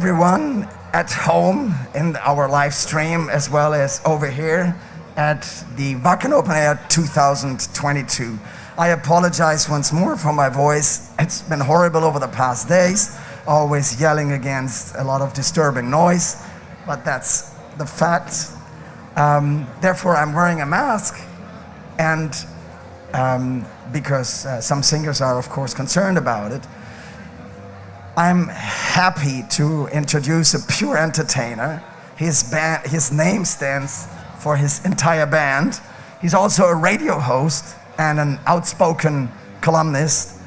everyone at home in our live stream as well as over here at the Wacken Open Air 2022. I apologize once more for my voice. It's been horrible over the past days, always yelling against a lot of disturbing noise, but that's the fact. Therefore, I'm wearing a mask, and because some singers are, of course, concerned about it. I'm happy to introduce a pure entertainer. His name stands for his entire band. He's also a radio host and an outspoken columnist.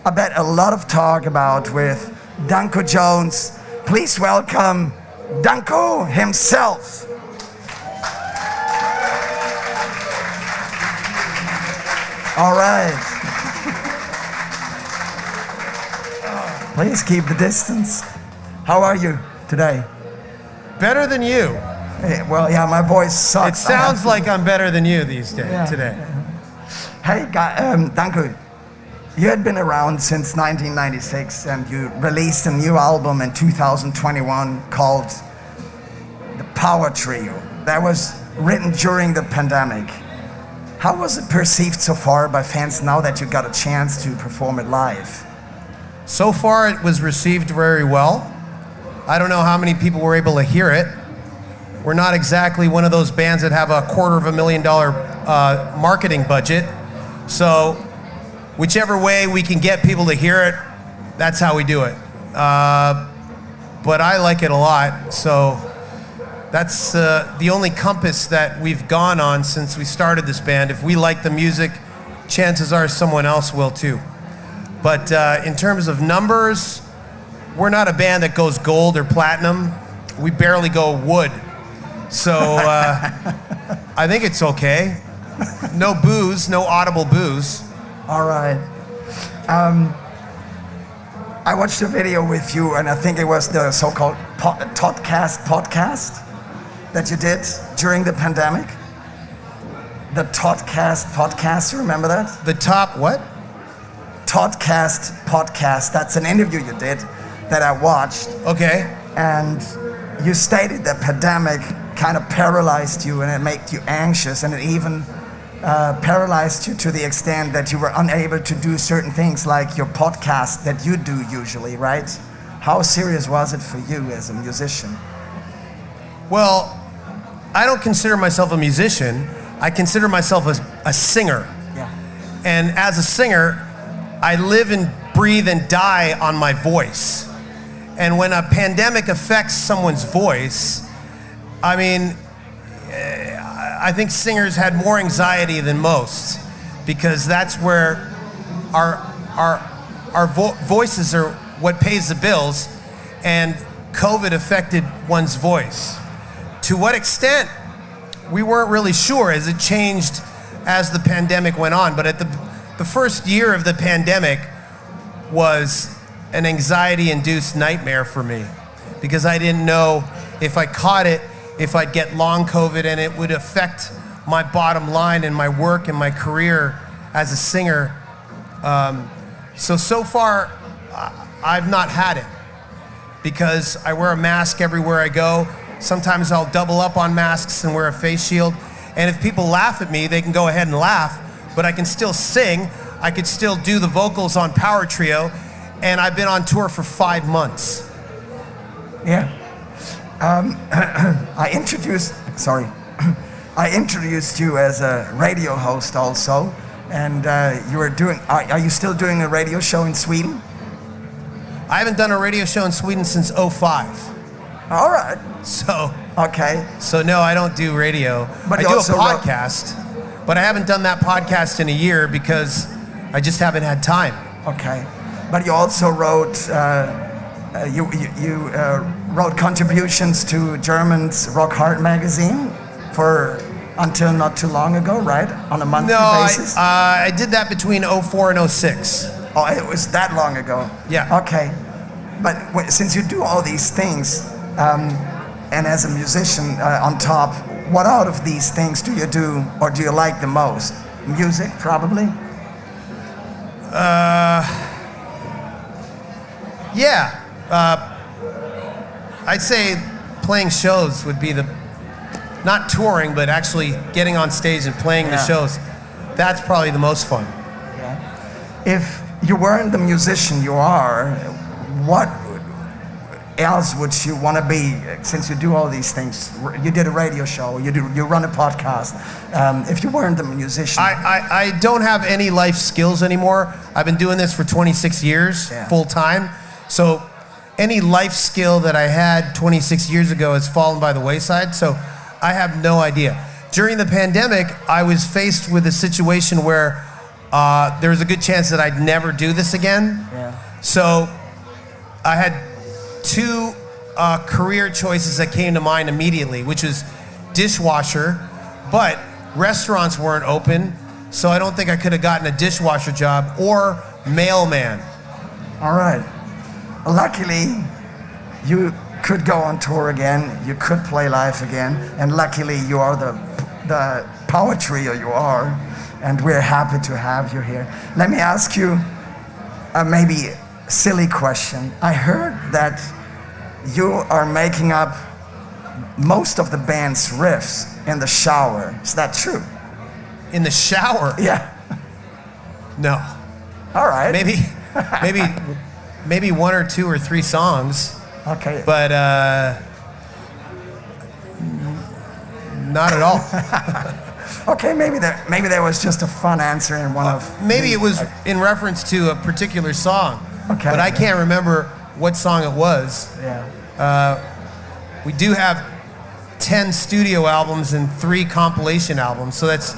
I bet a lot of talk about with Danko Jones. Please welcome Danko himself. All right. Please keep the distance. How are you today? Better than you. Well, yeah, my voice sucks. It sounds like I'm better than you these days, today. Hey, Danko, you had been around since 1996 and you released a new album in 2021 called The Power Trio. That was written during the pandemic. How was it perceived so far by fans now that you got a chance to perform it live? So far, it was received very well. I don't know how many people were able to hear it. We're not exactly one of those bands that have a $250,000 marketing budget. So whichever way we can get people to hear it, that's how we do it. But I like it a lot. So that's the only compass that we've gone on since we started this band. If we like the music, chances are someone else will too. But in terms of numbers, we're not a band that goes gold or platinum. We barely go wood. So I think it's okay. No booze, no audible booze. All right. I watched a video with you, and I think it was the so-called podcast that you did during the pandemic. The podcast, you remember that? The top what? podcast. That's an interview you did that I watched. Okay. And you stated that pandemic kind of paralyzed you and it made you anxious, and it even paralyzed you to the extent that you were unable to do certain things like your podcast that you do usually, right? How serious was it for you as a musician? Well, I don't consider myself a musician. I consider myself a singer. Yeah. And as a singer, I live and breathe and die on my voice. And when a pandemic affects someone's voice, I mean, I think singers had more anxiety than most, because that's where our voices are what pays the bills, and COVID affected one's voice. To what extent, we weren't really sure, as it changed as the pandemic went on. But at the first year of the pandemic was an anxiety-induced nightmare for me, because I didn't know if I caught it, if I'd get long COVID, and it would affect my bottom line and my work and my career as a singer. So far, I've not had it, because I wear a mask everywhere I go. Sometimes I'll double up on masks and wear a face shield. And if people laugh at me, they can go ahead and laugh, but I can still sing. I could still do the vocals on Power Trio, and I've been on tour for 5 months. Yeah. I introduced you as a radio host also, and you were doing, are you still doing a radio show in Sweden? I haven't done a radio show in Sweden since 2005. All right. So. Okay. So no, I don't do radio. But I do a podcast, but I haven't done that podcast in a year because I just haven't had time. Okay. But you also wrote, you wrote contributions to German's Rock Hard magazine for until not too long ago, right? On a monthly basis? No, I did that between 2004 and 2006. Oh, it was that long ago? Yeah. Okay. But since you do all these things, and as a musician on top, what out of these things do you do or do you like the most? Music, probably? Yeah. I'd say playing shows would be not touring, but actually getting on stage and playing the shows. That's probably the most fun. Yeah. If you weren't the musician you are, what else would you want to be? Since you do all these things, you did a radio show, you run a podcast. If you weren't the musician, I don't have any life skills anymore. I've been doing this for 26 years, full time. So any life skill that I had 26 years ago has fallen by the wayside. So I have no idea. During the pandemic, I was faced with a situation where there was a good chance that I'd never do this again. Yeah. So I had two career choices that came to mind immediately, which was dishwasher, but restaurants weren't open, so I don't think I could have gotten a dishwasher job, or mailman. All right. Luckily, you could go on tour again, you could play live again, and luckily you are the power trio you are, and we're happy to have you here. Let me ask you a maybe silly question. I heard that you are making up most of the band's riffs in the shower. Is that true? In the shower? Yeah. No. All right. Maybe one or two or three songs. Okay. But not at all. Okay, maybe there was just a fun answer in one of. Maybe it was in reference to a particular song. Okay. But I can't remember what song it was. Yeah. We do have 10 studio albums and 3 compilation albums, so that's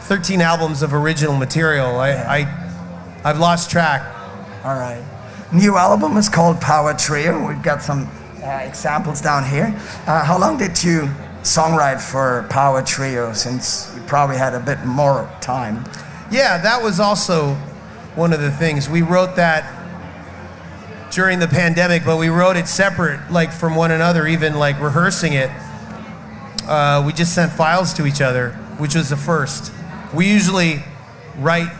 13 albums of original material. I've lost track. All right. New album is called Power Trio. We've got some examples down here. How long did you songwrite for Power Trio, since you probably had a bit more time? Yeah, that was also one of the things. We wrote that during the pandemic, but we wrote it separate, like from one another, even like rehearsing it. We just sent files to each other, which was the first. We usually write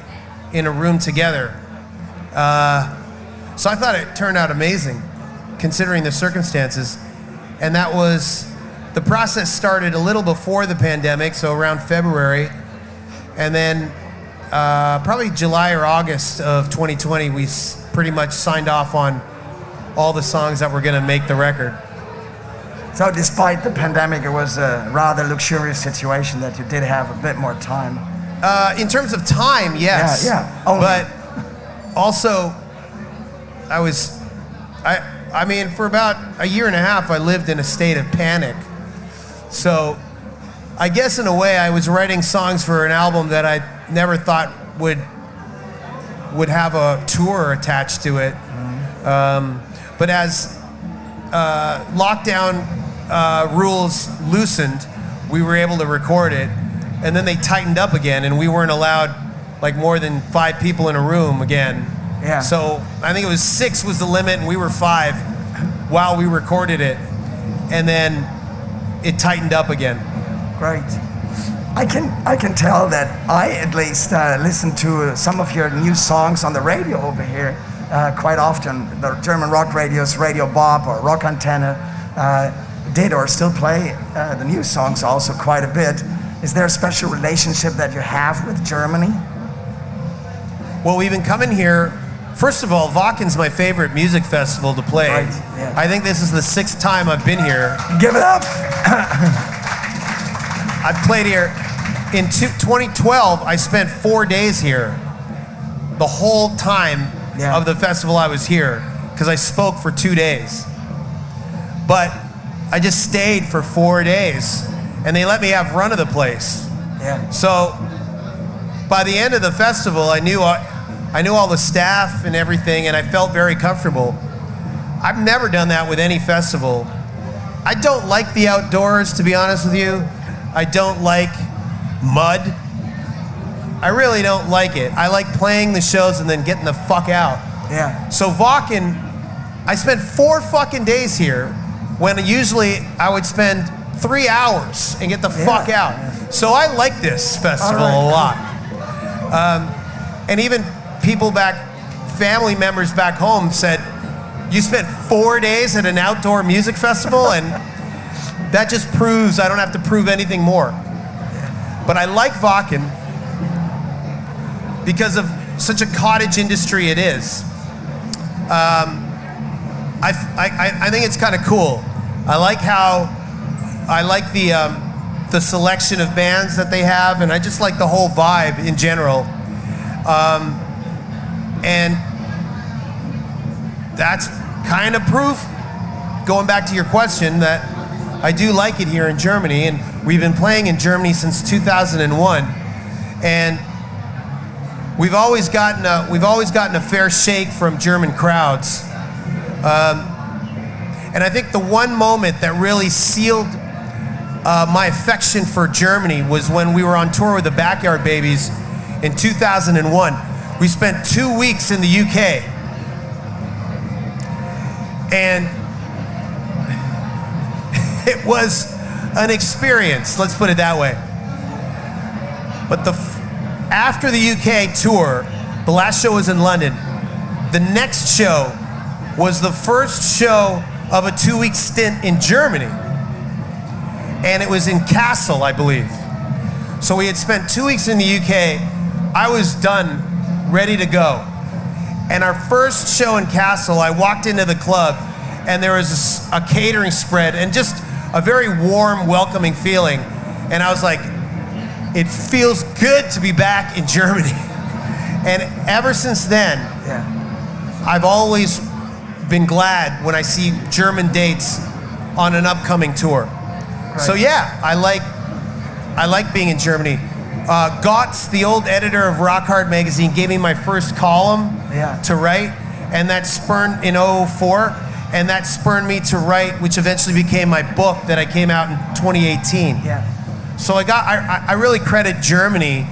in a room together. So I thought it turned out amazing, considering the circumstances. And that was, the process started a little before the pandemic, so around February. And then probably July or August of 2020, we pretty much signed off on all the songs that were going to make the record. So despite the pandemic, it was a rather luxurious situation that you did have a bit more time. In terms of time, yes. Yeah. Only. But also, I mean, for about a year and a half, I lived in a state of panic. So I guess in a way, I was writing songs for an album that I never thought would have a tour attached to it. But as lockdown rules loosened, we were able to record it, and then they tightened up again, and we weren't allowed like more than 5 people in a room again. Yeah. So I think it was 6 was the limit, and we were 5 while we recorded it, and then it tightened up again. Great. I can tell that I at least listen to some of your new songs on the radio over here quite often. The German rock radios, Radio Bob or Rock Antenne, did or still play the new songs also quite a bit. Is there a special relationship that you have with Germany? Well, we've been coming here. First of all, Wacken's my favorite music festival to play. Right, yeah. I think this is the 6th time I've been here. Give it up! I've played here. In 2012, I spent 4 days here. The whole time of the festival I was here, because I spoke for 2 days. But I just stayed for 4 days, and they let me have run of the place. Yeah. So by the end of the festival, I knew all the staff and everything, and I felt very comfortable. I've never done that with any festival. I don't like the outdoors, to be honest with you. I don't like mud. I really don't like it. I like playing the shows and then getting the fuck out. Yeah. So Wacken, I spent 4 fucking days here, when usually I would spend 3 hours and get the fuck out. Yeah. So I like this festival a lot. And even people family members back home said, You spent 4 days at an outdoor music festival, and that just proves I don't have to prove anything more. But I like Wacken because of such a cottage industry it is. I think it's kind of cool. I like the selection of bands that they have, and I just like the whole vibe in general. And that's kind of proof, going back to your question, that I do like it here in Germany, and we've been playing in Germany since 2001, and we've always gotten a fair shake from German crowds. And I think the one moment that really sealed my affection for Germany was when we were on tour with the Backyard Babies in 2001. We spent 2 weeks in the UK. And it was an experience, let's put it that way. But after the UK tour, the last show was in London. The next show was the first show of a 2-week stint in Germany. And it was in Kassel, I believe. So we had spent 2 weeks in the UK. I was done, ready to go. And our first show in Kassel, I walked into the club, and there was a catering spread and just a very warm, welcoming feeling. And I was like, it feels good to be back in Germany. And ever since then, I've always been glad when I see German dates on an upcoming tour. Right. So yeah, I like being in Germany. Gotts, the old editor of Rock Hard magazine, gave me my first column to write, and that spurned in 2004, and that spurned me to write, which eventually became my book that I came out in 2018. Yeah. So I really credit Germany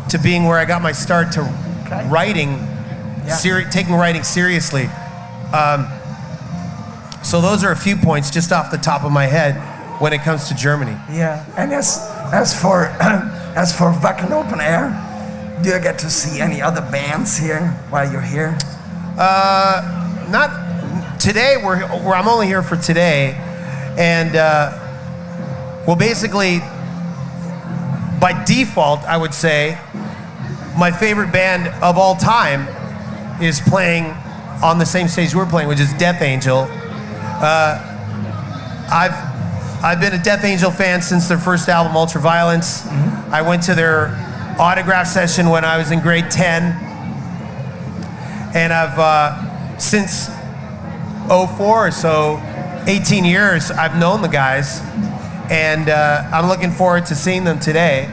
to being where I got my start to writing, taking writing seriously. So those are a few points just off the top of my head when it comes to Germany. Yeah, and as for Wacken Open Air, do you get to see any other bands here while you're here? Not today. I'm only here for today, and well, basically, by default, I would say my favorite band of all time is playing on the same stage we're playing, which is Death Angel. I've been a Death Angel fan since their first album, Ultraviolence. Mm-hmm. I went to their autograph session when I was in grade 10. And I've, since 2004 or so, 18 years, I've known the guys. And I'm looking forward to seeing them today.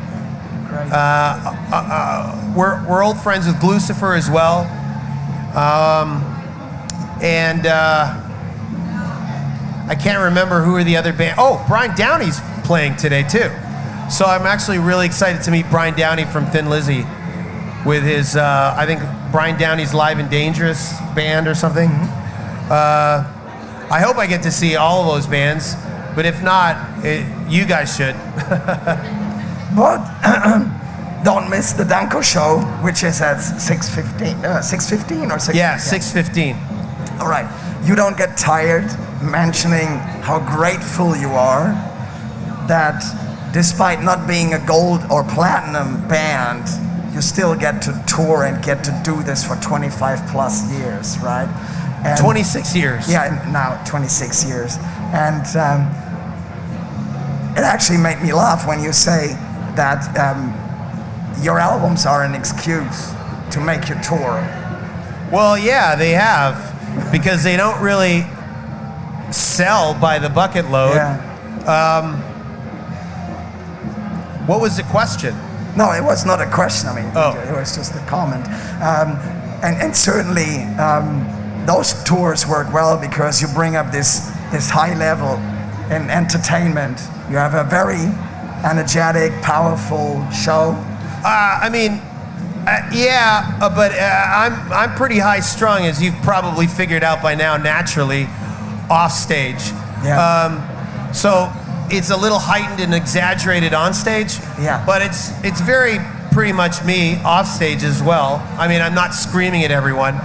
We're old friends with Lucifer as well. I can't remember who are the other band. Oh, Brian Downey's playing today too. So I'm actually really excited to meet Brian Downey from Thin Lizzy with his, I think Brian Downey's Live and Dangerous band or something. I hope I get to see all of those bands, but if not, you guys should. But don't miss the Danko show, which is at 6:15 or 6:15? Yeah, 6:15. All right. You don't get tired mentioning how grateful you are that despite not being a gold or platinum band, you still get to tour and get to do this for 25 plus years, right? And 26 years. Yeah, now 26 years. And it actually made me laugh when you say that your albums are an excuse to make your tour. Well, yeah, they have, because they don't really sell by the bucket load. Yeah. What was the question? No, it was not a question. I mean, it was just a comment. And certainly those tours work well because you bring up this high level in entertainment. You have a very energetic, powerful show. But I'm pretty high strung, as you've probably figured out by now, naturally, off stage. Yeah. So it's a little heightened and exaggerated on stage. Yeah. But it's very pretty much me off stage as well. I mean, I'm not screaming at everyone.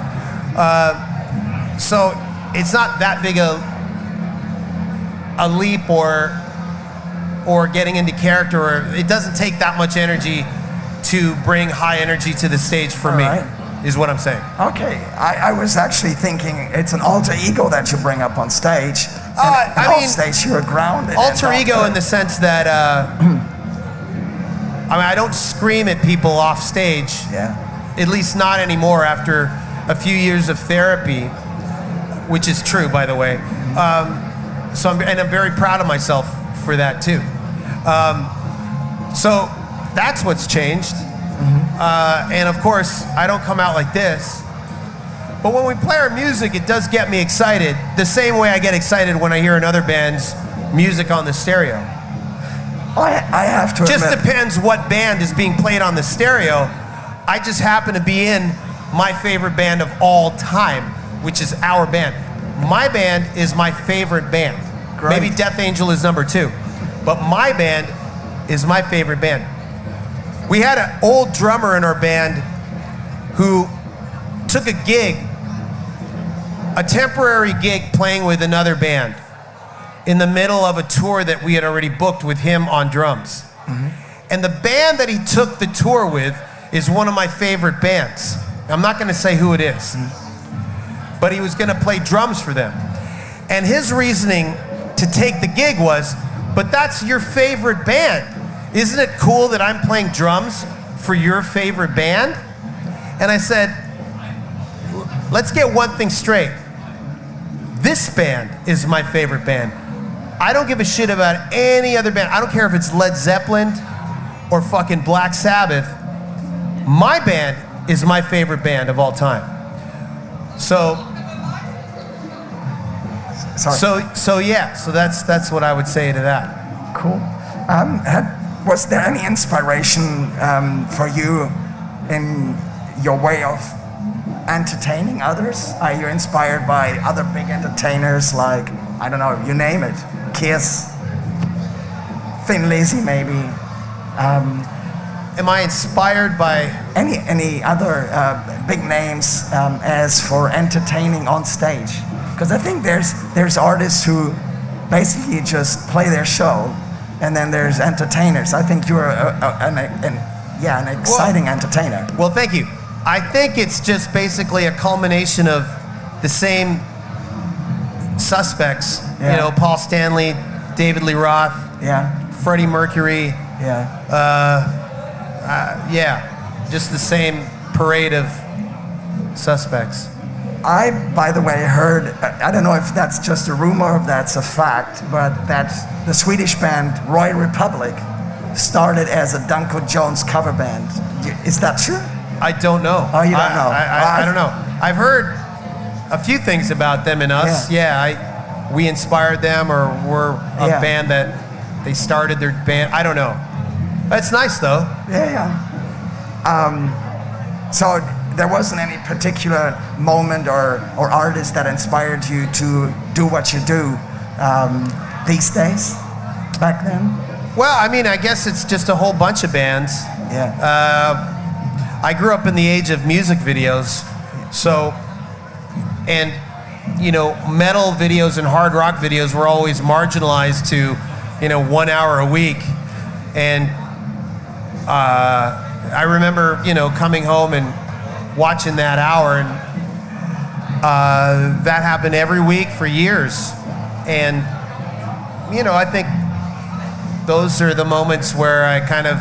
So it's not that big a leap or getting into character, or it doesn't take that much energy to bring high energy to the stage for me, is what I'm saying. Okay, I was actually thinking it's an alter ego that you bring up on stage. I mean, off stage you're grounded. Alter ego in the sense that, I don't scream at people off stage. Yeah. At least not anymore after a few years of therapy, which is true, by the way. So I'm very proud of myself for that too. So that's what's changed. And of course, I don't come out like this. But when we play our music, it does get me excited. The same way I get excited when I hear another band's music on the stereo. I have to Just admit, depends what band is being played on the stereo. I just happen to be in my favorite band of all time, which is our band. My band is my favorite band. Great. Maybe Death Angel is number 2, but my band is my favorite band. We had an old drummer in our band who took a gig, a temporary gig playing with another band in the middle of a tour that we had already booked with him on drums. And the band that he took the tour with is one of my favorite bands. I'm not gonna say who it is, but he was gonna play drums for them. And his reasoning to take the gig was, but that's your favorite band. Isn't it cool that I'm playing drums for your favorite band? And I said, let's get one thing straight. This band is my favorite band. I don't give a shit about any other band. I don't care if it's Led Zeppelin or fucking Black Sabbath. My band is my favorite band of all time. So that's what I would say to that. cool. Was there any inspiration for you in your way of entertaining others? Are you inspired by other big entertainers like, I don't know, you name it, Kiss, Thin Lizzy maybe? Am I inspired by any other big names as for entertaining on stage? Because I think there's artists who basically just play their show, and then there's entertainers. I think you're an exciting entertainer. Well, thank you. I think it's just basically a culmination of the same suspects. Yeah. You know, Paul Stanley, David Lee Roth, Freddie Mercury. Just the same parade of suspects. I, by the way, heard, I don't know if that's just a rumor or if that's a fact, but that the Swedish band Royal Republic started as a Danko Jones cover band. Is that true? I don't know. Oh, you don't know? I don't know. I've heard a few things about them and us. We inspired them, or we're a band that they started their band. I don't know. That's nice though. So there wasn't any particular moment or artist that inspired you to do what you do these days, back then? Well, I mean, I guess it's just a whole bunch of bands. I grew up in the age of music videos, and you know, metal videos and hard rock videos were always marginalized to, 1 hour a week. And I remember, coming home and watching that hour, and that happened every week for years. And, I think those are the moments where I kind of,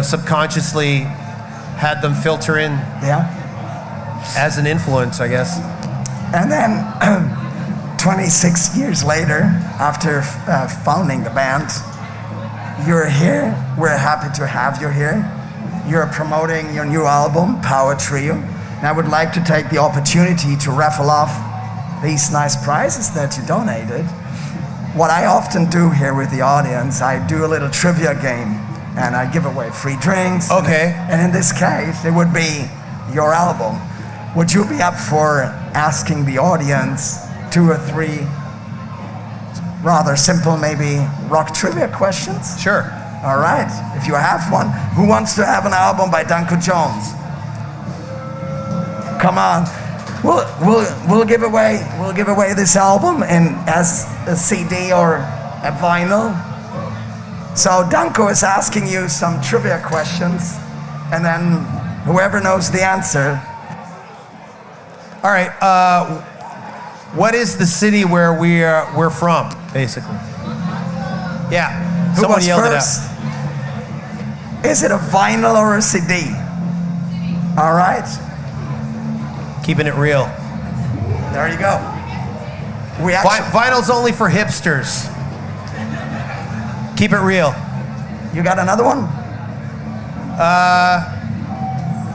subconsciously had them filter in as an influence, I guess. And then 26 years later, after founding the band, you're here. We're happy to have you here. You're promoting your new album, Power Trio. And I would like to take the opportunity to raffle off these nice prizes that you donated. What I often do here with the audience, I do a little trivia game, and I give away free drinks. Okay. And in this case, it would be your album. Would you be up for asking the audience 2 or 3 rather simple, maybe rock trivia questions? Sure. All right, if you have one. Who wants to have an album by Danko Jones? Come on. We'll give away this album as a CD or a vinyl. So Danko is asking you some trivia questions, and then whoever knows the answer. All right. What is the city where we're from, basically? Yeah. Someone Who yelled first? it out. Is it a vinyl or a CD? All right. Keeping it real. There you go. Vinyl's only for hipsters. Keep it real. You got another one?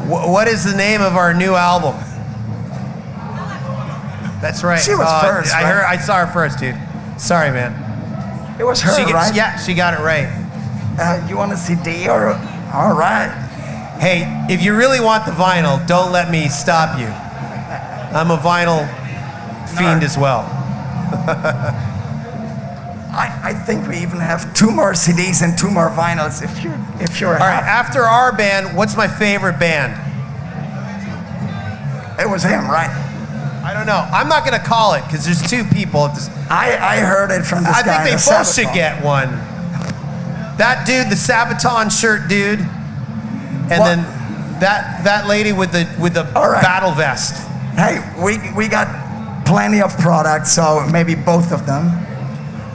What is the name of our new album? That's right. She was first, right? I saw her first, dude. Sorry, man. It was her, right? Yeah, she got it right. You want a CD or? All right. Hey, if you really want the vinyl, don't let me stop you. I'm a vinyl fiend as well. I think we even have 2 more CDs and 2 more vinyls if you're All right, after our band, what's my favorite band? It was him, right? I don't know. I'm not going to call it because there's 2 people. I heard it from this I guy. think they both should get one. That dude, the Sabaton shirt dude, and then that lady with the right. battle vest. Hey, we got plenty of products, so maybe both of them.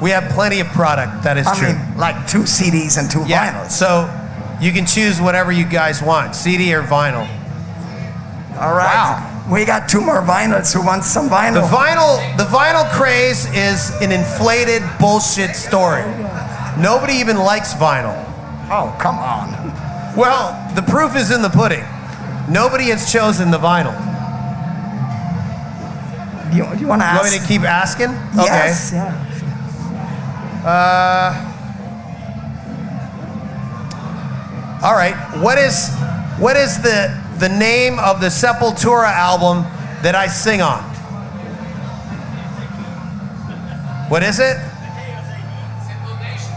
We have plenty of product. That is true. I mean, like 2 CDs and 2 vinyls. So you can choose whatever you guys want, CD or vinyl. All right. Wow. We got 2 more vinyls. Who wants some vinyl? The vinyl craze is an inflated bullshit story. Nobody even likes vinyl. Oh, come on. Well, the proof is in the pudding. Nobody has chosen the vinyl. You want to ask? You want me to keep asking? Yes. Okay. Yeah. All right. What is the name of the Sepultura album that I sing on? What is it?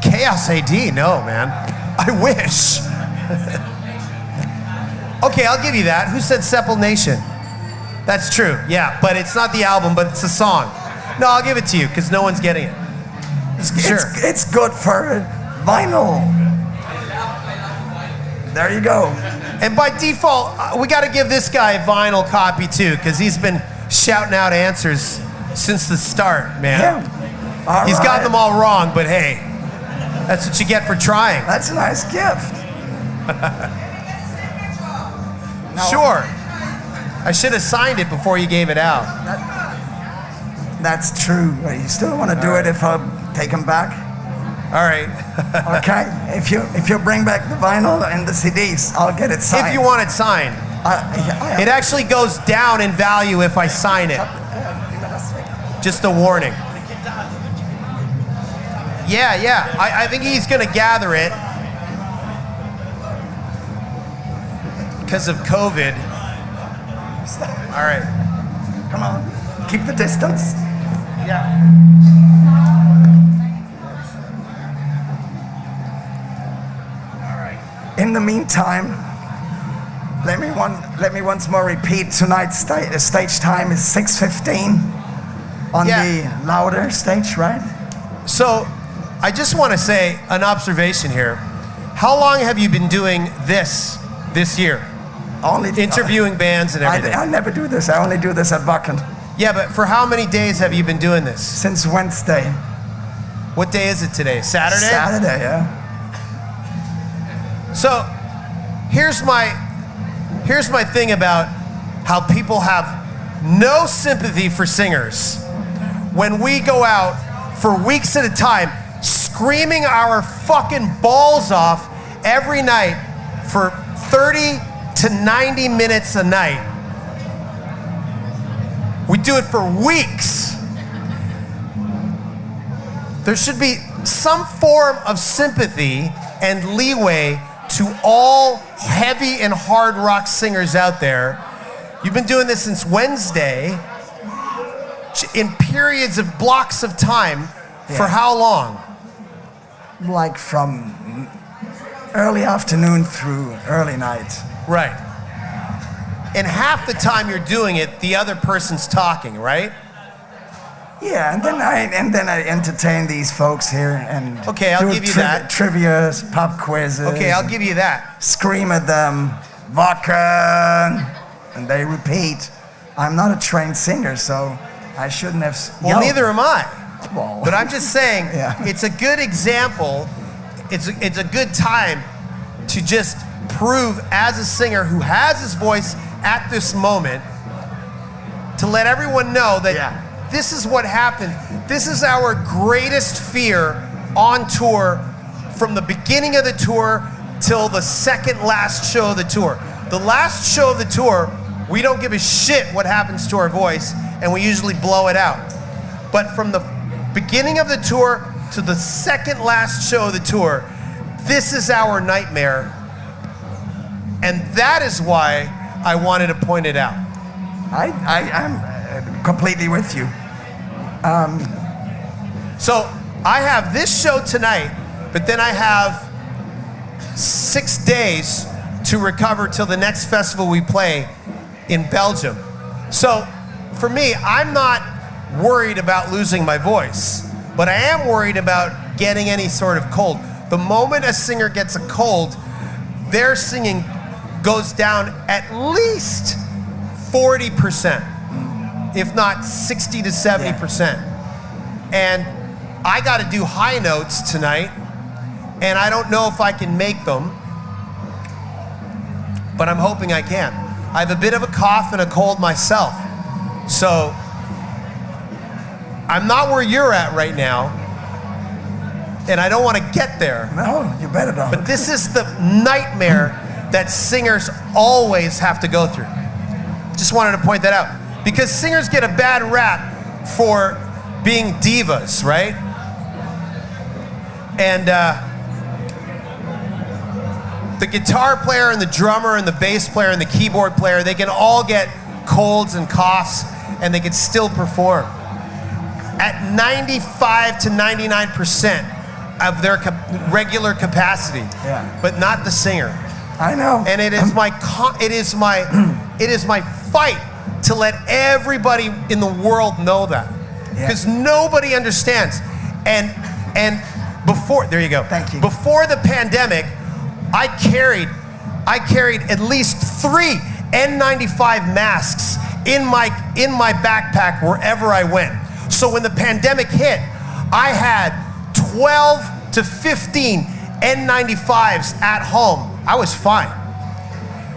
Chaos AD. No, man. I wish. Okay, I'll give you that. Who said Sepul Nation? That's true. Yeah, but it's not the album, but it's a song. No, I'll give it to you because no one's getting it. It's good for vinyl. There you go. And by default, we got to give this guy a vinyl copy too, because he's been shouting out answers since the start, man. Yeah. He's got them all wrong, but hey, that's what you get for trying. That's a nice gift. Sure. I should have signed it before you gave it out. That's true. You still want to do it if I take them back? All right. Okay. If you bring back the vinyl and the CDs, I'll get it signed. If you want it signed. It actually goes down in value if I sign it. Just a warning. Yeah. I think he's going to gather it because of COVID. All right. Come on. Keep the distance. Yeah. In the meantime, let me once more repeat. Tonight's stage time is 6:15 on the louder stage, right? So, I just want to say an observation here. How long have you been doing this year? Interviewing bands and everything. I never do this. I only do this at Wacken. Yeah, but for how many days have you been doing this? Since Wednesday. What day is it today? Saturday? Saturday, yeah. So, here's my thing about how people have no sympathy for singers. When we go out for weeks at a time, screaming our fucking balls off every night for 30 to 90 minutes a night. We do it for weeks. There should be some form of sympathy and leeway to all heavy and hard rock singers out there. You've been doing this since Wednesday in periods of blocks of time. For how long? Like from early afternoon through early night. Right. And half the time you're doing it, the other person's talking, right? Yeah, and then I entertain these folks here and okay, I'll give you that. Trivia, pop quizzes. Okay, I'll give you that. Scream at them, Wacken, and they repeat. I'm not a trained singer, so I shouldn't have. Well, neither am I. Well, but I'm just saying, yeah. It's a good example. It's a good time to just prove as a singer who has his voice at this moment to let everyone know that this is what happened. This is our greatest fear on tour from the beginning of the tour till the second last show of the tour. The last show of the tour, we don't give a shit what happens to our voice, and we usually blow it out. But from the beginning of the tour to the second last show of the tour, this is our nightmare. And that is why I wanted to point it out. I'm completely with you. So I have this show tonight, but then I have 6 days to recover till the next festival we play in Belgium. So for me, I'm not worried about losing my voice, but I am worried about getting any sort of cold. The moment a singer gets a cold, their singing goes down at least 40%, if not 60 to 70%. And I got to do high notes tonight, and I don't know if I can make them, but I'm hoping I can. I have a bit of a cough and a cold myself, so I'm not where you're at right now, and I don't want to get there. No, you better not. But this is the nightmare that singers always have to go through. Just wanted to point that out. Because singers get a bad rap for being divas, right? And the guitar player and the drummer and the bass player and the keyboard player, they can all get colds and coughs and they can still perform. At 95 to 99% of their regular capacity, but not the singer. I know. And it is my fight to let everybody in the world know that, because nobody understands. And before, there you go. Thank you. Before the pandemic, I carried at least 3 N95 masks in my backpack wherever I went. So when the pandemic hit, I had 12 to 15 N95s at home. I was fine.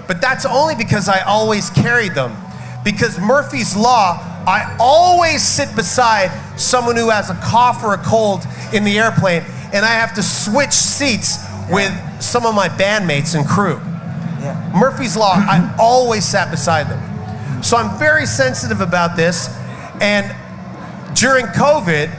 But that's only because I always carried them. Because Murphy's Law, I always sit beside someone who has a cough or a cold in the airplane, and I have to switch seats with some of my bandmates and crew. Murphy's Law, I always sat beside them. So I'm very sensitive about this. And during COVID,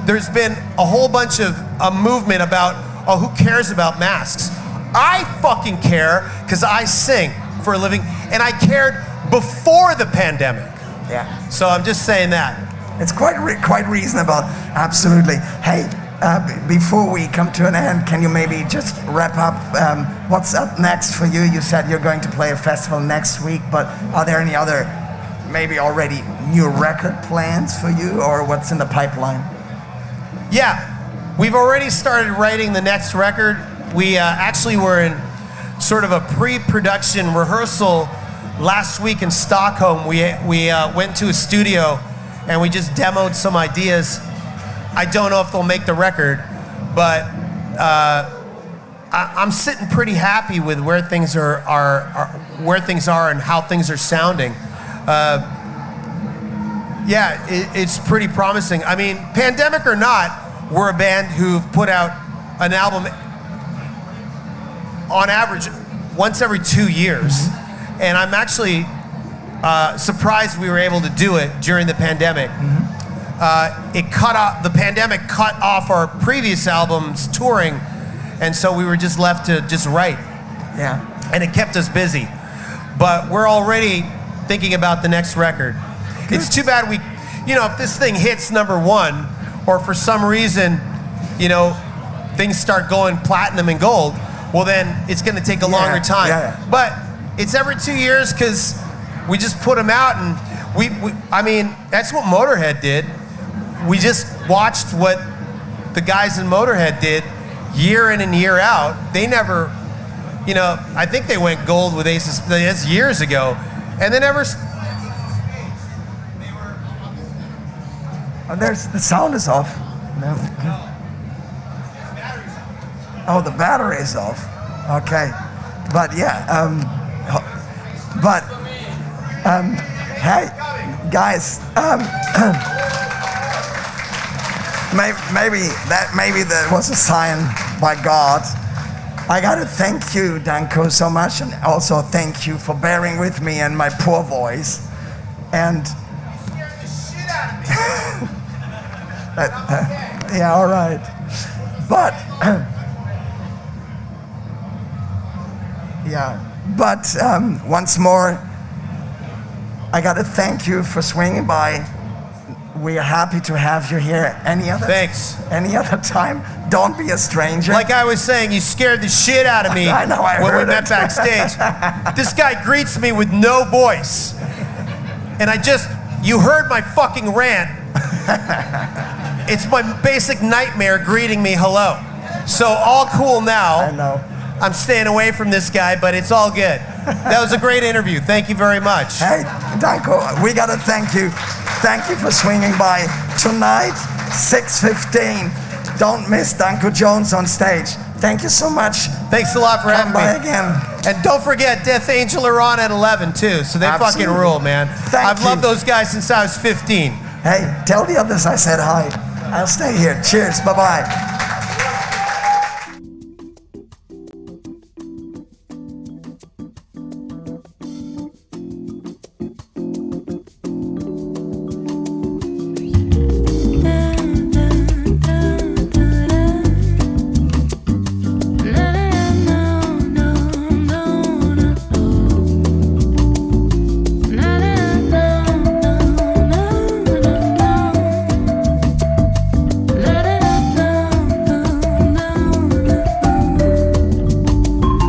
there's been a whole bunch of a movement about, oh, who cares about masks? I fucking care, because I sing for a living, and I cared before the pandemic. So I'm just saying that. It's quite reasonable, absolutely. Hey, before we come to an end, can you maybe just wrap up what's up next for you? You said you're going to play a festival next week, but are there any other, maybe already new record plans for you, or what's in the pipeline? Yeah, we've already started writing the next record. We actually were in sort of a pre-production rehearsal last week in Stockholm. We went to a studio and we just demoed some ideas. I don't know if they'll make the record, but I'm sitting pretty happy with where things are and how things are sounding. It's pretty promising. I mean, pandemic or not, we're a band who've put out an album on average once every 2 years. And I'm actually surprised we were able to do it during the pandemic. The pandemic cut off our previous albums touring, and so we were just left to just write. And it kept us busy. But we're already thinking about the next record. It's too bad if this thing hits #1, or for some reason, things start going platinum and gold, well then it's gonna take a longer time. But it's every 2 years, because We just put them out, and I mean, that's what Motorhead did. We just watched what the guys in Motorhead did year in and year out. They never, you know, I think they went gold with Aces, that's years ago, and they never. Oh, the sound is off. No. Oh, the battery is off. Okay, but yeah, hey, guys, maybe that was a sign by God. I gotta thank you, Danko, so much, and also thank you for bearing with me and my poor voice. And yeah, all right, but. Yeah, but once more, I got to thank you for swinging by. We are happy to have you here. Any other time, don't be a stranger. Like I was saying, you scared the shit out of me I know, when we met backstage. This guy greets me with no voice. And you heard my fucking rant. It's my basic nightmare greeting me hello. So all cool now. I know. I'm staying away from this guy, but it's all good. That was a great interview. Thank you very much. Hey, Danko, we got to thank you. Thank you for swinging by. Tonight, 6:15. Don't miss Danko Jones on stage. Thank you so much. Thanks a lot for having me. Come by again. And don't forget, Death Angel are on at 11, too, so they fucking rule, man. I've loved those guys since I was 15. Hey, tell the others I said hi. I'll stay here. Cheers. Bye-bye.